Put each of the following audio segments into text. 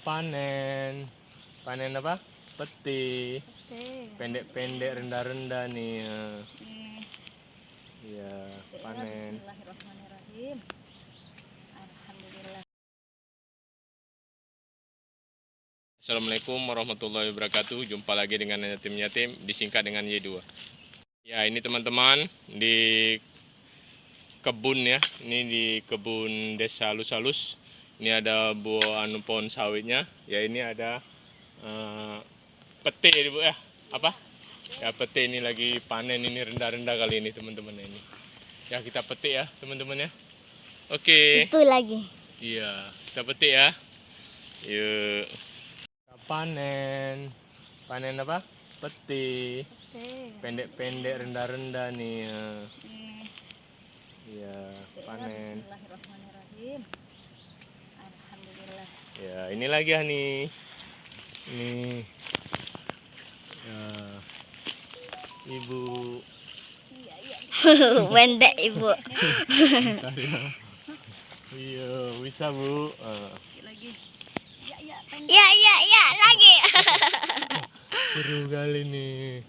panen. Panen apa? Peti. Pendek-pendek, rendah-rendah nih. Iya, panen. Bismillahirrahmanirrahim. Alhamdulillah. Assalamualaikum warahmatullahi wabarakatuh. Jumpa lagi dengan Yatim Yatim, disingkat dengan Y2. Ya, ini teman-teman di kebun ya. Ini di kebun Desa Halus-Halus. Ini ada buah pohon sawitnya. Ya, ini ada pete Bu ya. Apa? Ya, pete ini lagi panen, ini rendah-rendah kali ini teman-teman ini. Ya, kita petik ya teman-teman ya. Oke. Itu lagi. Iya, kita petik ya. Yuk. Kita panen. Panen apa? Peti. Pendek-pendek, rendah-rendah nih. Iya, panen. Bismillahirrahmanirrahim. Alhamdulillah. Ya, ini lagi ya nih. Ini. Ya. Ibu. Pendek ibu. Iya, bisa Bu. Lagi. Ya, lagi. Seru kali nih.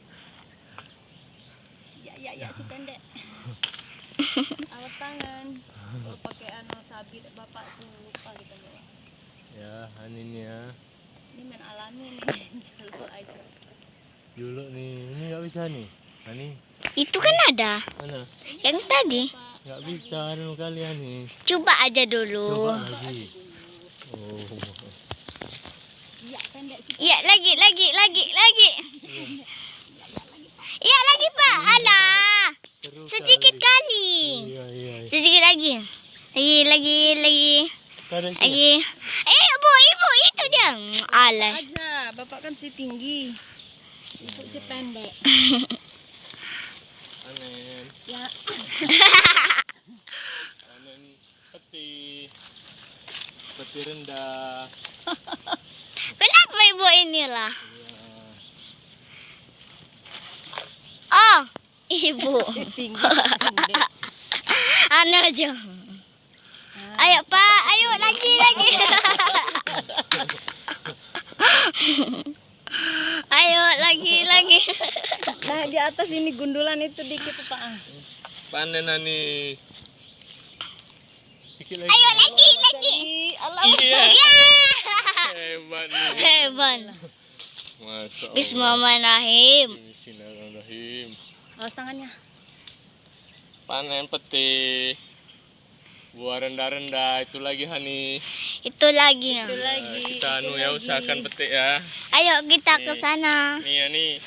Ya, si pendek. Awas tangan. Kalau pakai sabit bapak tuh lupa gitu ya. Ya, ini ya. Ini main alami nih, julu aja. Dulu nih, ini nggak bisa nih. Ini. Itu kan ada. Mana? Yang tadi. Nggak bisa anu kalian nih. Coba aja dulu. Coba lagi. Oh. Iya, lagi. Iya, lagi Pak. Alah. Seru Sedikit kali. kali. Iya. Sedikit lagi. Lagi. Tarik sini. Lagi. Ibu, itu dia. Alah. Aja, bapak kan si tinggi, itu si pendek. Panen. Ya. Panen peti rendah. Kenapa ibu inilah? Ya. Oh, ibu. Tinggi, pendek. Anu aja. Ayo Pak, ayo lagi. Ayo lagi. Nah, di atas ini gundulan itu dikit Pak. Panen nih. Sikit lagi. Ayo lagi. Allah. Iya. Ya. Hebat nih. Hebat. Masya Allah. Bismillahirrahmanirrahim. Bismillahirrahmanirrahim. Awas tangannya. Panen peti. Buah rendah-rendah itu lagi Hani. Itu lagi. Kita ya usahakan petik ya. Ayo kita ke sana. Nih ya nih.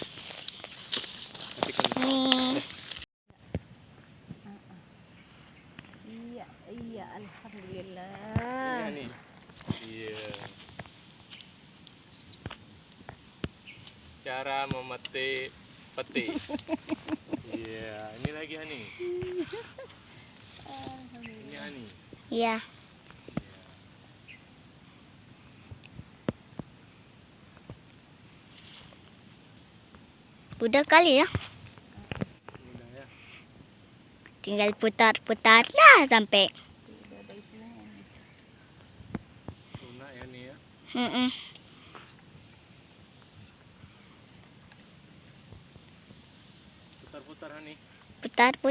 Iya, alhamdulillah. Iya nih. Iya. Cara memetik peti. Iya, ini lagi Hani. Ini Hani. Iya. Udah kali ya. Udah ya. Tinggal putar-putar lah sampai. Lunak ya nih ya. Putar-putar Hani. Putar. Iya,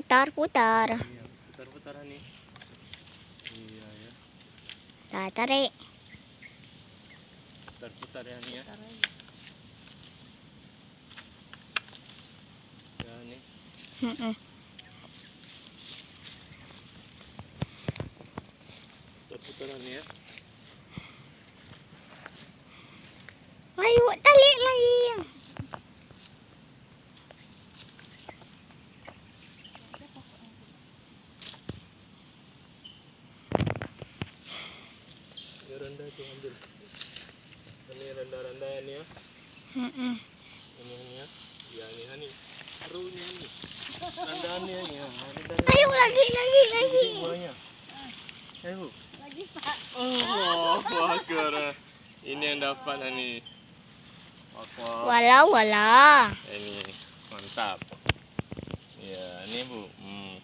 putar-putar Hani. Iya ya. Tarik. Putar-putar ya Hani ya. Ya nih. Putar-putar Hani ya. Ayo tarik lagi. Ya rendah itu ambil. Ini rendah-rendah ya nih ya. Ini Hani ya. Ya ini Hani. Serunya ini. Rendahannya ya. Ayo lagi. Buahnya. Ayo. Lagi Pak. Oh, bakar. Ini yang dapat Hani. Walah. Ini mantap. Ya, ini Bu.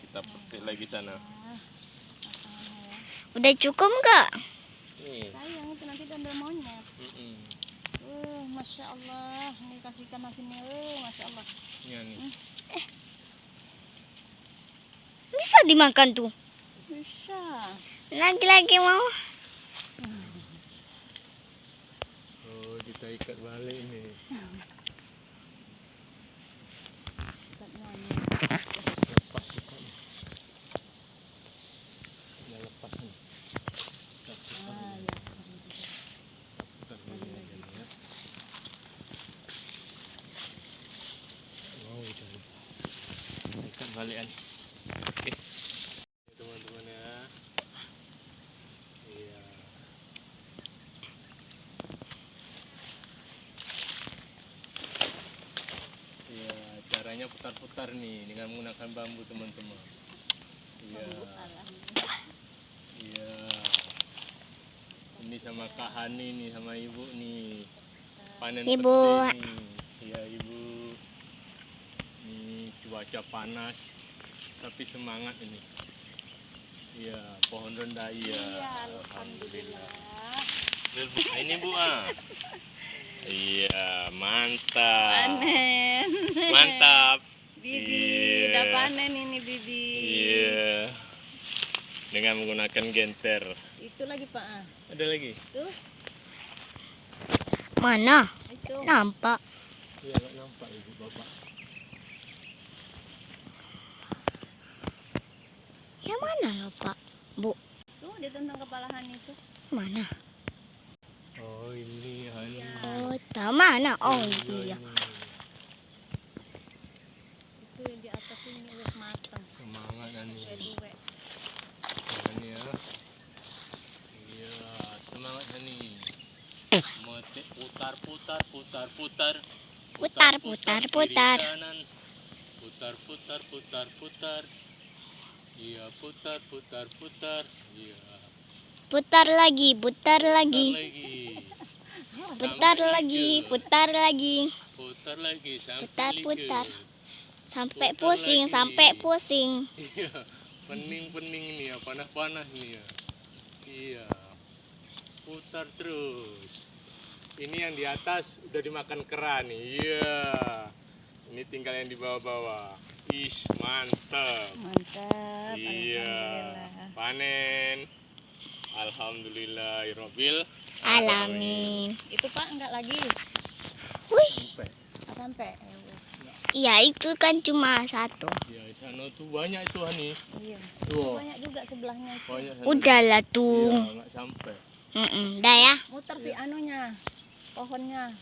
Kita petik lagi sana. Udah cukup enggak? Nih. Sayang itu nanti dandel monyet. Mm-mm. Masya Allah. Ini kasihkan nasinya. Masya Allah. Iya nih. Bisa dimakan tuh. Bisa. Lagi-lagi mau. Oh, kita ikat balik ini. Ikatnya ini. Lepas ikat. Ya lepas nih. Ah, ya. Putar balik aja nih ya. Oh, kita ikat balikan. Oke. Teman-teman ya. Iya. Iya, caranya putar-putar nih dengan menggunakan bambu teman-teman. Iya. Iya. Ini sama Kak Hani nih sama Ibu nih. Panen Ibu. pete nih. Iya, Ibu. Ini cuaca panas tapi semangat ini. Iya, pohon rendah iya. Iya, Alhamdulillah. alhamdulillah. Nah, ini Bu ah. Iya, mantap. Panen. Mantap. Bibi, Iya. udah panen ini Bibi. Iya. Dengan menggunakan genter. Itu lagi Pak. Ada lagi? Tuh, Mana? itu. Nampak. Iya, nggak nampak Ibu Bapak. Yang mana loh Pak? Bu, Tuh, dia tentang kepalahan itu. mana? Oh, ini Hani. Oh, tahu mana? Oh iya. Itu yang di atas ini udah matang. Semangat Hani. Uwe. Hani ya. Iya, semangat Hani. Mati putar. Putar, putar. Kiri kanan. Putar. Iya, putar. Iya. Putar lagi, putar lagi. Putar lagi. Putar lagi, putar lagi. Putar lagi sampai Putar. liket. Sampai Putar pusing, lagi. sampai pusing. Iya, pening nih ya, panas nih ya. Iya. Putar terus. Ini yang di atas udah dimakan kera nih. Iya. Ini tinggal yang di bawah-bawah. Ish, mantap. Mantap. Iya. Alhamdulillah. Panen. Alhamdulillahirabbil Alamin. Itu Pak enggak lagi. Wih, Sampai. Sampai. Ya, wes. ya itu kan cuma satu. Ya, di sana tuh banyak itu Hani. Iya. Tuh. Banyak juga sebelahnya itu. Banyak sana. Udahlah Iya, tuh. nggak sampai. Dah ya. Muter di anunya. Pohonnya.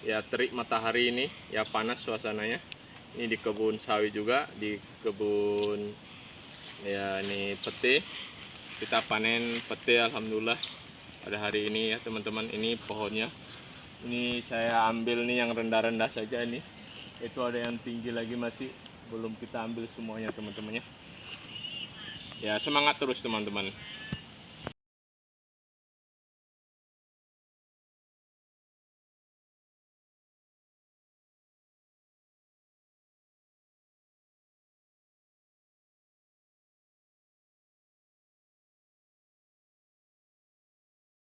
Ya, terik matahari ini, ya panas suasananya. Ini di kebun sawit juga, di kebun ya ini pete. Kita panen pete alhamdulillah pada hari ini ya teman-teman. Ini pohonnya. Ini saya ambil nih yang rendah-rendah saja ini. Itu ada yang tinggi lagi masih belum kita ambil semuanya teman-teman ya. Ya semangat terus teman-teman.